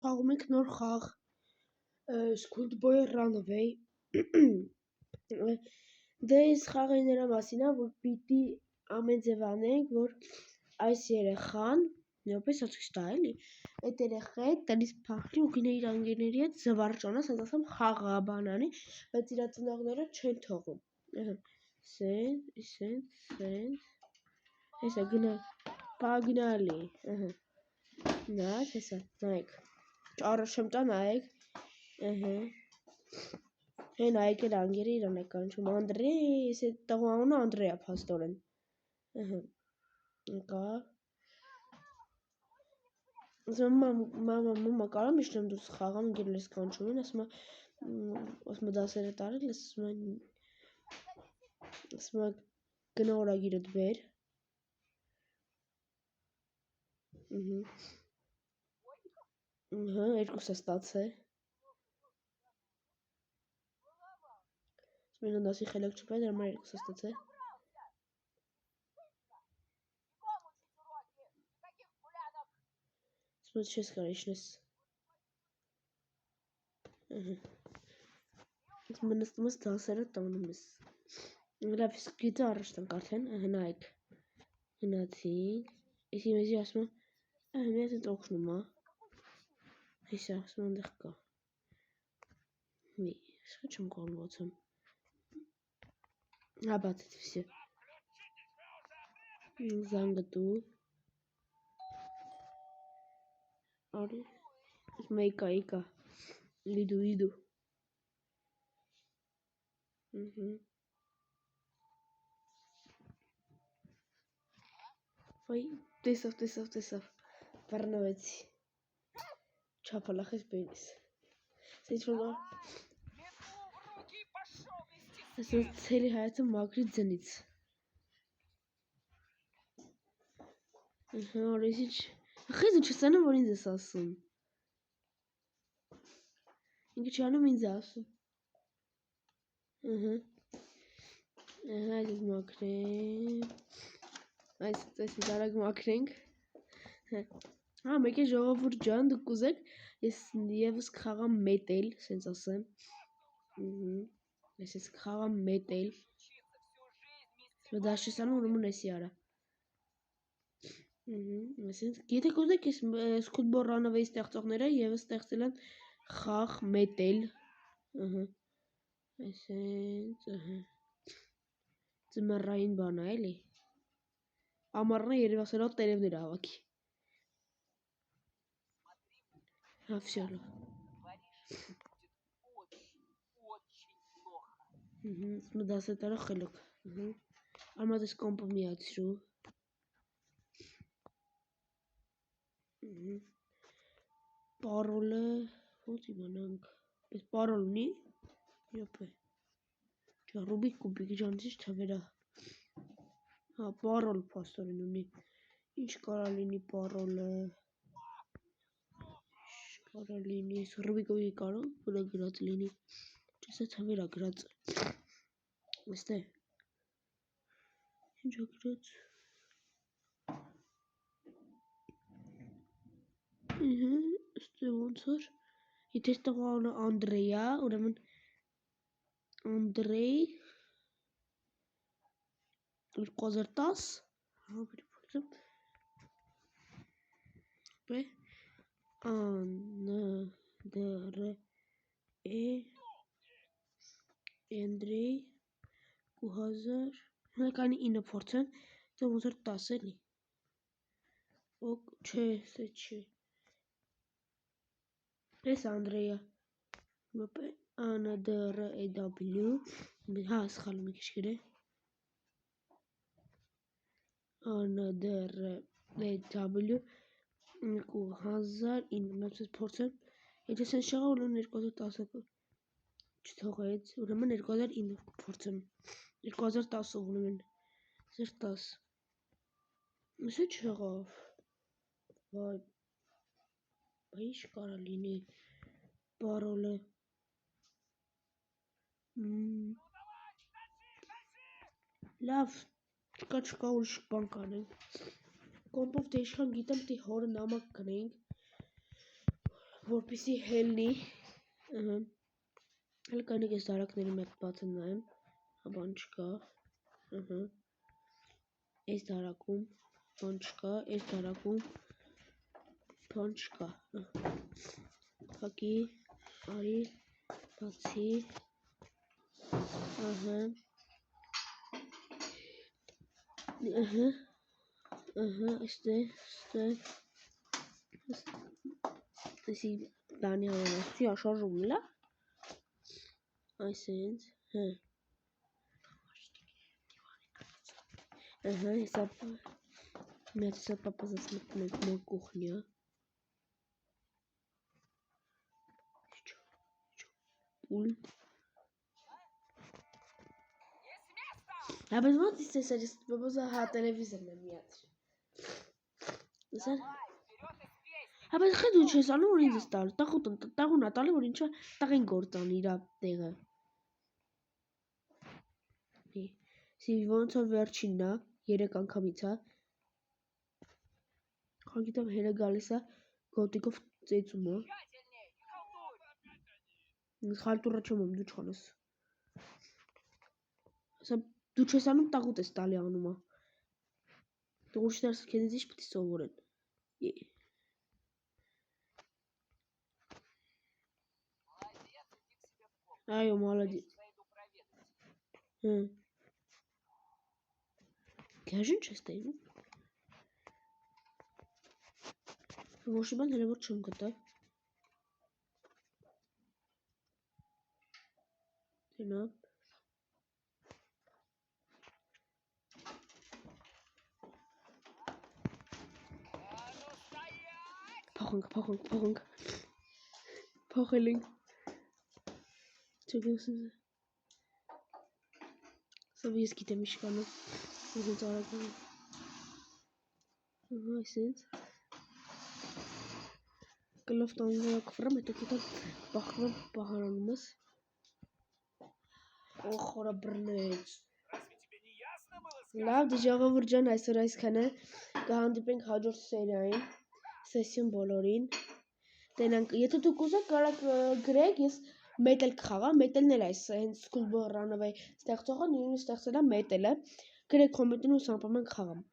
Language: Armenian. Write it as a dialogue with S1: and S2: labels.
S1: Խաղում ենք նոր խաղ Schoolboy Runaway Դե այս խաղը նրա մասին է, որ պիտի ամեն ձև անենք, որ այս երեխան նույնպես ցույց տա էլի այդ երեխայի տնից փախնի ու գնա իր անգերների հետ զվարճանա, ասած ասեմ խաղա բանանի, բայց իր ծնողները չեն թողում սենց հեսա գնա պագնալի նա հեսա նայեք Առաջեմ տա նայեք Հեն այգել անգերը իրան է կանչում Անդրեյ, այս տղու անունը Անդրեյ է փաստորեն Կա Մամա կարա միշտ դուրս խաղամ ընկերներս կանչում են ասում դասերը տարել ասում գնա օրագիրդ բեր Երկուսը ստացե Մենան դասի խելակ չպա դրա համար երկուսը ստացե Смотри, сейчас коричнес. Մնստումս դասերը տանում ես Լավ իսկ գիտը առաջտան կարդեն հնայք Հնացինք Եսի մեզի ասում Մեզ ընդ օգնում Հեսա ասում անդեղ կա Սխա չեմ կողնվածում Աբացեց վսե Զանգտու Արի Մեյկա Իդու Վայ տեսավ Բառնավեցի Չապալախես բենիս Սեչ որ Ասած ցելի հայացը մակրի ձնից Օրեսիչ Խեզ ու չսանեմ որ ինձ ես ասում Ինքը չանում ինձ ասում Այս մակրեմ Այս դարագ մակրենք մեկ է ժողովուրդ ջան դուք կուզեք ես եւս կխաղամ մետել սենց ասեմ ես կխաղամ մետել դա չսանում ուրեմն էսի արա Եթե կուզեք ես Schoolboy Runaway ստեղծողները եւս ստեղծել են խաղ մետել Այսենց Ձմեռային բան է էլի Ամառն է երևի ասել տերևներ հավաքի Всё Դասը տարա խելոք Արմատես կոմպը միացրու Պարոլը ոնց իմանանք Այս պարոլ ունի Յոպե Ռուբիկ կուբիկ ջանցիչ թվերա Պարոլ փաստորեն ունի Ինչ կարա լինի պարոլը Կարա լինի Այս Ռուբիկովի կարող վրա գրած լինի Չեսա թվերա գրած Ոստե Ինչա գրած Ստե ոնց որ Եթե ստեղու անունը Անդրեյ է ուրեմն Անդրեյ 2010 Անդրեյ 2000 Հնականի 9 փորձեմ Դա ոնց որ 10 էլի Չէ, սե չէ Ես Անդրեյա ANDRAW Հա, սխալ մի քիչ գրե ANDRAW 2009 Մեպսես փորձեմ Եթե սենց շաղա ուրեմն 2010 Չթողեց Ուրեմն 2009 փորձեմ 2010 ուրեմն Սեր 10 Սե չեղավ Վայ Ինչ կարա լինի Պարոլը Լավ Չկա ուրիշ բան կանենք Կոմպով թե իշխան գիտեմ թե հորը նամակ կնենք որպեսզի հելնի, հələ կանեք այս դարակների մեկ բացը նայեմ, բան չկա, այս դարակում բան չկա, այս դարակում բան չկա, փակի, արի, բացի, այստեղ, տանի համանացի աշարժում լա, այսենց, հեսա մեծ հեսա պապազած մտնենք մոր կուխնյա, պուլտ, բայց ոնց իսես պապազա հա տելևիզորն է միացրի, բայց խետ ու չես անում, որ ինձ ես տալու, տաղուն է տալի, որ ինչա տաղին գործան իրա տեղը, ոնց որ վերջինն է, 3 անգամից է, խանգիտամ հերը գալիս է, գոտիկով ծեծում է, խալտուրա չեմ ում դու չանես, դու չես անում տաղուտ ես տալի անումը, ուրիշներս քեզից ինչ պտի սովորեն, այո մալադից, գեժին չես տենում, ոչի բան հելը որ չեմ գտա, դենա, փոխենք, փոխել ենք, չգնսնձ է, սավ ես գիտեմ ինչ կանեմ, ուզենց արագան, այսենց, կլով տանվորա կվրամ, հետո կետան պախվամ պահարանում ես, օխորա բրնեց, լավ դի ժողովուրդ ջան այսօր այսքանը, կհանդիպենք հաջորդ սերիային, սեսիոն բոլորին, տենանք, եթե դուք ուզեք կարակ գրեք, ես մետել կխաղամ, մետելն էլ այս հենց սկուլբոռանով է ստեղծողը, նույնը ստեղծել է մետելը, գրեք կոմենտին ու սամպամեն կխաղամ։